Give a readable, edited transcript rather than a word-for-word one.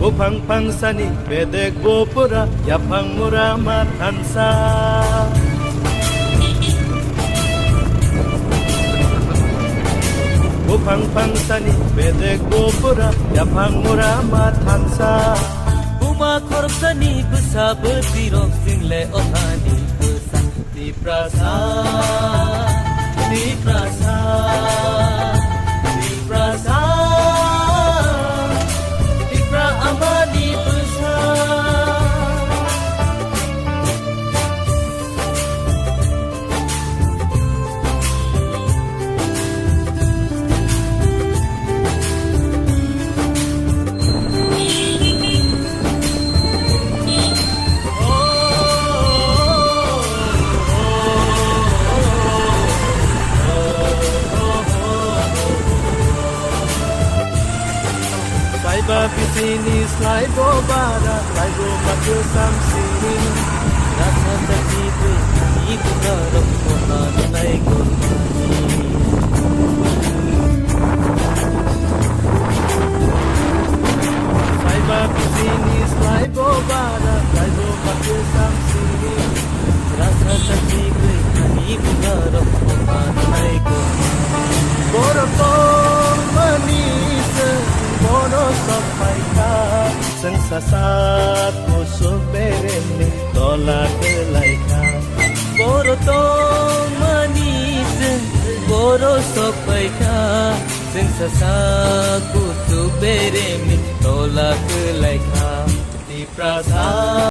Upang pangsani bedek bopura yapang muramat hansa. Upang pangsani bedek bopura yapang muramat hansa. Uma korpsani besa berdirok single otani besa di prasa di prasa di prasa di pra amani besa. Saiba pisini slai bo bara slai bo matu samsini Rasa tertipu ibu darah kohan naik kormani. Saiba pisini slai bo bara slai bo matu samsini Rasa tertipu ibu darah kohan naik kormani. Borong manis bono sampai ka sengsasat musuh bereni tolak kelaika. Borotong manis boro sopai ka sengsasa kutu beremi tolak kelaika di prasa.